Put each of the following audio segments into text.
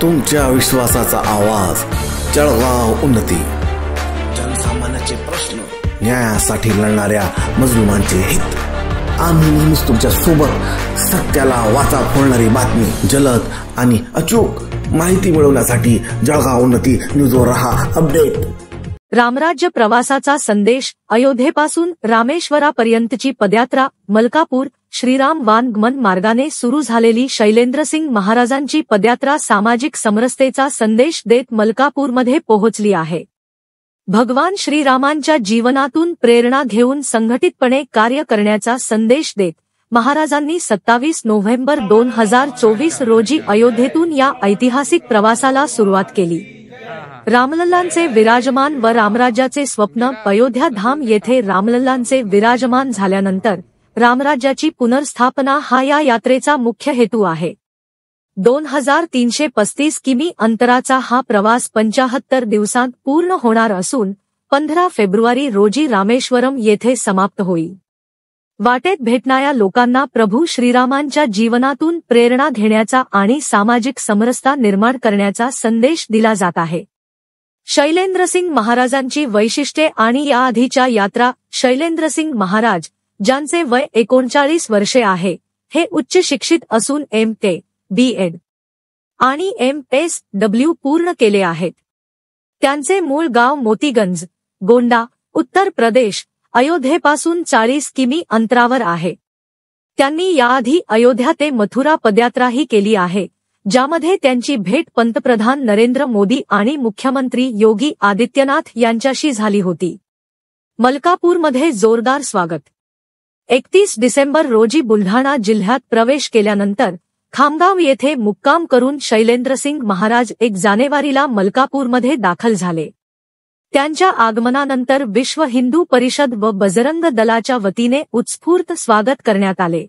तुमच्या विश्वासाचा आवाज जळगाव उन्नती। जनसामान्याचे प्रश्न, न्यायासाठी लढणाऱ्या मजलुमांचे हित। आम्ही नेहमीच तुमच्या सोबत। सत्याला वाचा फोडणारी बातमी, जलद आणि अचूक माहिती मिळवण्यासाठी जळगाव उन्नती न्यूजवर रहा अपडेट। रामराज्य प्रवासाचा संदेश, अयोध्येपासून रामेश्वरापर्यंतची पदयात्रा। मलकापूर श्रीराम वानगमन मार्गाने सुरू झालेली शैलेंद्रसिंग महाराजांची पदयात्रा सामाजिक समरसतेचा संदेश देत मलकापूरमध्ये पोहोचली आहे। भगवान श्रीरामांच्या जीवनातून प्रेरणा घेऊन संघटितपणे कार्य करण्याचा संदेश देत महाराजांनी 27 नोव्हेंबर 2024 रोजी अयोध्येतून या ऐतिहासिक प्रवासाला सुरुवात केली। रामलल्लांचे विराजमान व रामराज्याचे स्वप्न। अयोध्या धाम येथे रामलल्लांचे विराजमान झाल्यानंतर रामराज्याची पुनर्स्थापना हा या यात्रेचा मुख्य हेतू आहे। 2335 किमी अंतराचा हा प्रवास 75 दिवसांत पूर्ण होणार असून 15 फेब्रुवारी रोजी रामेश्वरम येथे समाप्त होईल। वाटेत भेटणाऱ्या लोकांना प्रभू श्रीरामांच्या जीवनातून प्रेरणा घेण्याचा आणि सामाजिक समरसता निर्माण करण्याचा संदेश दिला जात आहे। शैलेंद्रसिंग महाराजांची वैशिष्ट्ये आणि याआधीच्या यात्रा। शैलेंद्रसिंग महाराज, ज्यांचे वय 39 वर्षे आहे, हे उच्च शिक्षित असून M.K. B.Ed. आणि M.Sw. पूर्ण केले आहेत। त्यांचे मूळ गाव मोतीगंज, गोंडा, उत्तर प्रदेश, अयोध्येपासून 40 किमी अंतरावर आहे। त्यांनी याआधी अयोध्या ते मथुरा पदयात्राही केली आहे, ज्यामध्ये त्यांची भेट पंतप्रधान नरेंद्र मोदी आणि मुख्यमंत्री योगी आदित्यनाथ यांच्याशी झाली होती। मलकापूरमध्ये जोरदार स्वागत। 31 डिसेंबर रोजी बुलढाणा जिल्ह्यात प्रवेश केल्यानंतर खामगाव येथे मुक्काम करून शैलेंद्रसिंग महाराज 1 जानेवारीला मलकापूरमध्ये दाखल झाले। त्यांच्या आगमनानंतर विश्व हिंदू परिषद व बजरंग दलाच्या वतीने उत्स्फूर्त स्वागत करण्यात आले।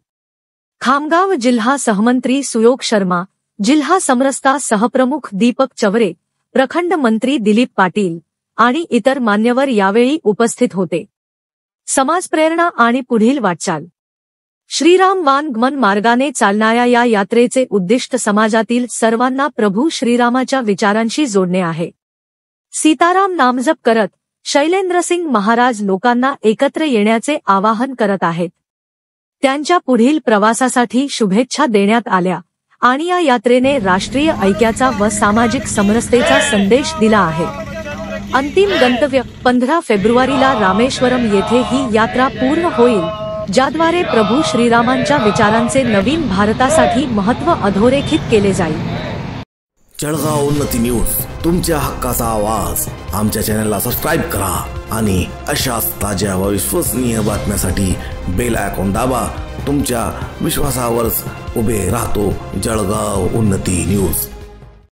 खामगाव जिल्हा सहमंत्री सुयोग शर्मा, जिल्हा समरसता सहप्रमुख दीपक चवरे, प्रखंड मंत्री दिलीप पाटील आणि इतर मान्यवर यावेळी उपस्थित होते। समाजप्रेरणा आणि पुढील वाटचाल। श्रीराम वानगमन मार्गाने चालणाऱ्या या यात्रेचे उद्दिष्ट समाजातील सर्वांना प्रभू श्रीरामाच्या विचारांशी जोडणे आहे। सीताराम नामजप करत शैलेंद्रसिंग महाराज लोकांना एकत्र येण्याचे आवाहन करत आहेत। त्यांच्या पुढील प्रवासासाठी शुभेच्छा देण्यात आल्या आणि या यात्रेने राष्ट्रीय ऐक्याचा व सामाजिक समरसतेचा संदेश दिला आहे। अंतिम गंतव्य 15 फेब्रुवारीला रामेश्वरम येथे ही यात्रा पूर्ण होईल, ज्याद्वारे प्रभू श्रीरामांच्या विचारांचे नवीन भारतासाठी महत्त्व अधोरेखित केले जाईल। जळगाव उन्नती न्यूज, तुमच्या हक्काचा आवाज। आमच्या चॅनलला सबस्क्राइब करा आणि अशाच ताज्या व विश्वसनीय बातम्यांसाठी बेल आयकॉन दाबा। तुमच्या विश्वासावरच उभे राहतो जळगाव उन्नती न्यूज।